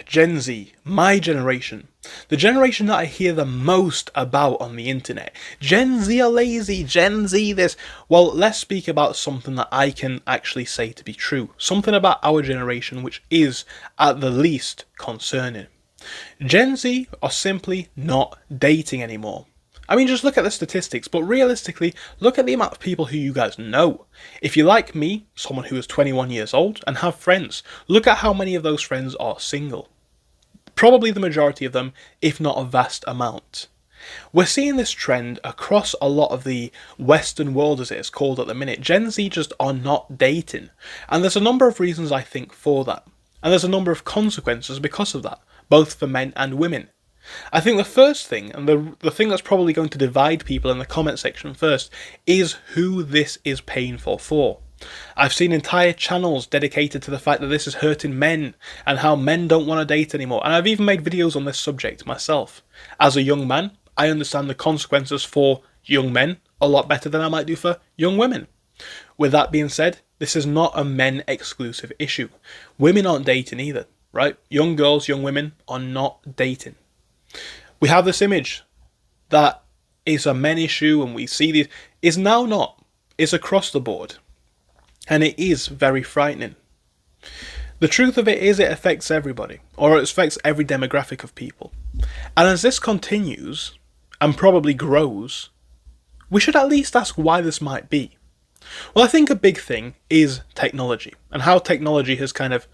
Gen Z, my generation. The generation that I hear the most about on the internet. Gen Z are lazy, Gen Z this. Well, let's speak about something that I can actually say to be true. Something about our generation which is, at the least, concerning. Gen Z are simply not dating anymore. I mean, just look at the statistics, but realistically, look at the amount of people who you guys know. If you like me, someone who is 21 years old, and have friends, look at how many of those friends are single. Probably the majority of them, if not a vast amount. We're seeing this trend across a lot of the Western world, as it is called at the minute. Gen Z just are not dating. And there's a number of reasons I think for that. And there's a number of consequences because of that, both for men and women. I think the first thing, and the thing that's probably going to divide people in the comment section first, is who this is painful for. I've seen entire channels dedicated to the fact that this is hurting men, and how men don't want to date anymore, and I've even made videos on this subject myself. As a young man, I understand the consequences for young men a lot better than I might do for young women. With that being said, this is not a men exclusive issue. Women aren't dating either, right? Young girls, young women are not dating. We have this image that is a men issue, and we see this is now not. It's across the board, and it is very frightening. The truth of it is it affects everybody, or it affects every demographic of people. And as this continues, and probably grows, we should at least ask why this might be. Well, I think a big thing is technology, and how technology has kind of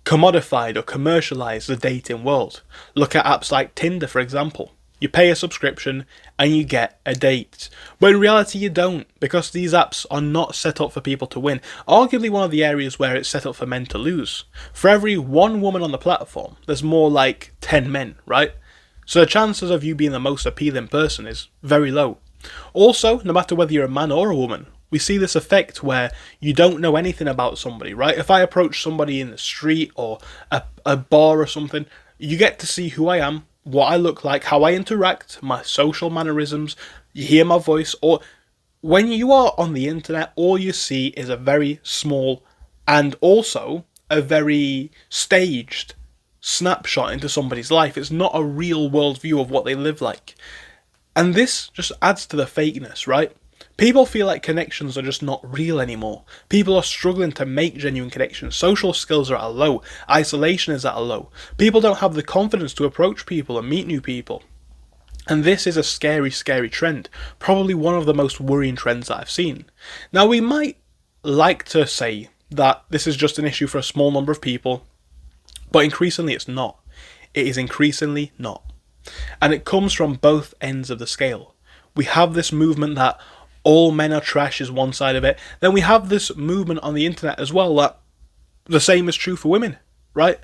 commodified or commercialized the dating world. Look at apps like Tinder, for example. You pay a subscription and you get a date. But in reality you don't, because these apps are not set up for people to win. Arguably one of the areas where it's set up for men to lose. For every one woman on the platform, there's more like 10 men, right? So the chances of you being the most appealing person is very low. Also, no matter whether you're a man or a woman, we see this effect where you don't know anything about somebody, right? If I approach somebody in the street or a bar or something, you get to see who I am, what I look like, how I interact, my social mannerisms, you hear my voice, or when you are on the internet, all you see is a very small and also a very staged snapshot into somebody's life. It's not a real world view of what they live like. And this just adds to the fakeness, right? People feel like connections are just not real anymore. People are struggling to make genuine connections. Social skills are at a low. Isolation is at a low. People don't have the confidence to approach people and meet new people. And this is a scary, scary trend. Probably one of the most worrying trends that I've seen. Now, we might like to say that this is just an issue for a small number of people, but increasingly it's not. It is increasingly not. And it comes from both ends of the scale. We have this movement that all men are trash is one side of it. Then we have this movement on the internet as well that the same is true for women, right?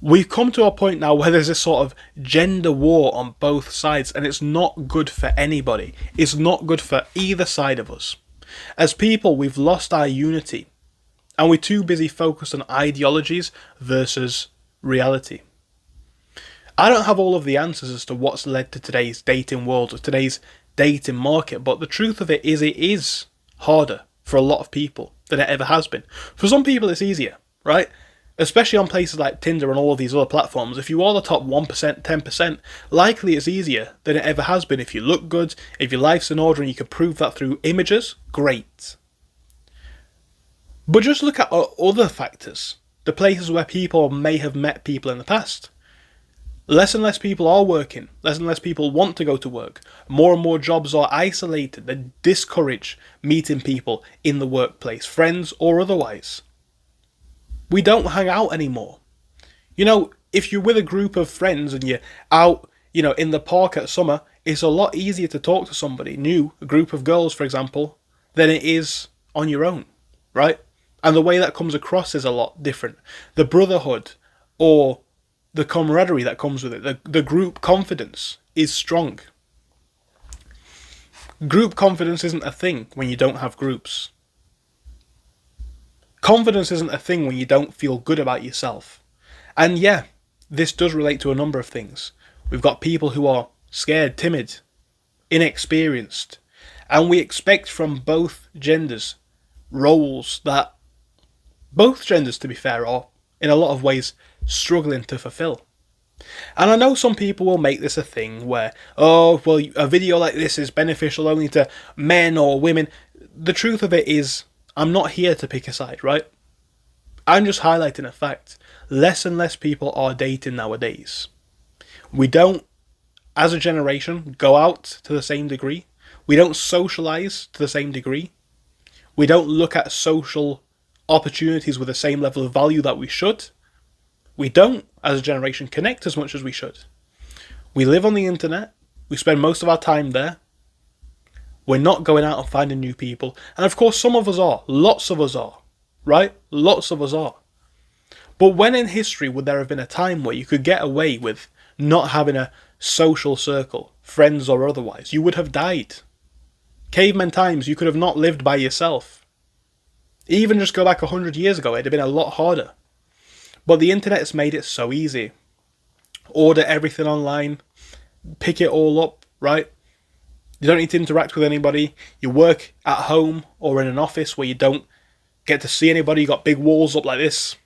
We've come to a point now where there's this sort of gender war on both sides, and it's not good for anybody. It's not good for either side of us. As people, we've lost our unity, and we're too busy focused on ideologies versus reality. I don't have all of the answers as to what's led to today's dating world, or today's dating market, but the truth of it is harder for a lot of people than it ever has been. For some people it's easier, right? Especially on places like Tinder and all of these other platforms. If you are the top 1%, 10%, likely it's easier than it ever has been. If you look good, if your life's in order and you can prove that through images, great. But just look at other factors, the places where people may have met people in the past. Less and less people are working. Less and less people want to go to work. More and more jobs are isolated. They discourage meeting people in the workplace, friends or otherwise. We don't hang out anymore. You know, if you're with a group of friends and you're out, in the park at summer, it's a lot easier to talk to somebody new, a group of girls, for example, than it is on your own, right? And the way that comes across is a lot different. The brotherhood or the camaraderie that comes with it, the group confidence is strong. Group confidence isn't a thing when you don't have groups. Confidence isn't a thing when you don't feel good about yourself. And yeah, this does relate to a number of things. We've got people who are scared, timid, inexperienced, and we expect from both genders roles that both genders, to be fair, are in a lot of ways struggling to fulfill. And I know some people will make this a thing where, oh, well, a video like this is beneficial only to men or women. The truth of it is, I'm not here to pick a side, right? I'm just highlighting a fact. Less and less people are dating nowadays. We don't, as a generation, go out to the same degree. We don't socialise to the same degree. We don't look at social opportunities with the same level of value that we should. We don't, as a generation, connect as much as we should. We live on the internet. We spend most of our time there. We're not going out and finding new people. And of course, some of us are. Lots of us are. Right? Lots of us are. But when in history would there have been a time where you could get away with not having a social circle, friends or otherwise? You would have died. Caveman times, you could have not lived by yourself. Even just go back 100 years ago, it'd have been a lot harder. But the internet's made it so easy. Order everything online, pick it all up, right? You don't need to interact with anybody. You work at home or in an office where you don't get to see anybody. You got big walls up like this.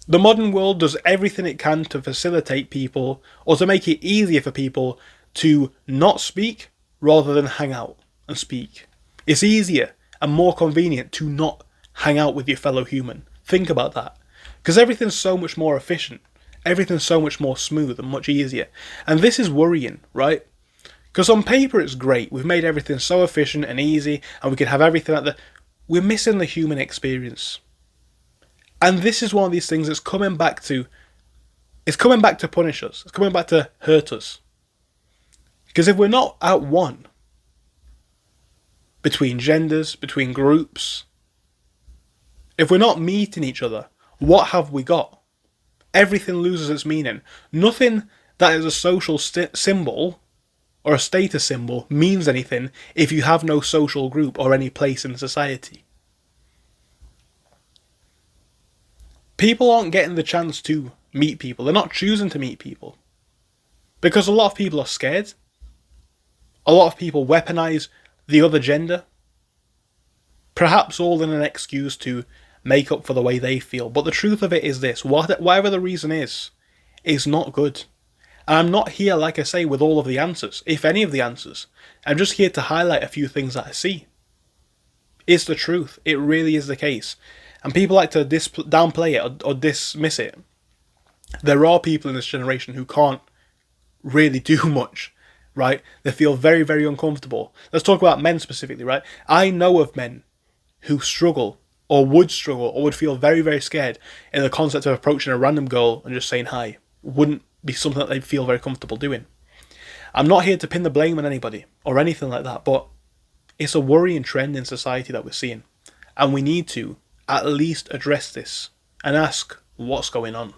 The modern world does everything it can to facilitate people, or to make it easier for people to not speak rather than hang out and speak. It's easier and more convenient to not hang out with your fellow human. Think about that. Because everything's so much more efficient. Everything's so much more smooth and much easier. And this is worrying, right? Because on paper it's great. We've made everything so efficient and easy, and we can have everything at the... We're missing the human experience. And this is one of these things that's coming back to... It's coming back to punish us. It's coming back to hurt us. Because if we're not at one, between genders, between groups, if we're not meeting each other, what have we got? Everything loses its meaning. Nothing that is a social symbol or a status symbol means anything if you have no social group or any place in society. People aren't getting the chance to meet people. They're not choosing to meet people. Because a lot of people are scared. A lot of people weaponize the other gender. Perhaps all in an excuse to make up for the way they feel. But the truth of it is this. Whatever the reason is not good. And I'm not here, like I say, with all of the answers, if any of the answers. I'm just here to highlight a few things that I see. It's the truth. It really is the case. And people like to downplay it or dismiss it. There are people in this generation who can't really do much, right? They feel very, very uncomfortable. Let's talk about men specifically, right? I know of men who struggle or would feel very, very scared in the concept of approaching a random girl and just saying hi. Wouldn't be something that they'd feel very comfortable doing. I'm not here to pin the blame on anybody or anything like that, but it's a worrying trend in society that we're seeing. And we need to at least address this and ask what's going on.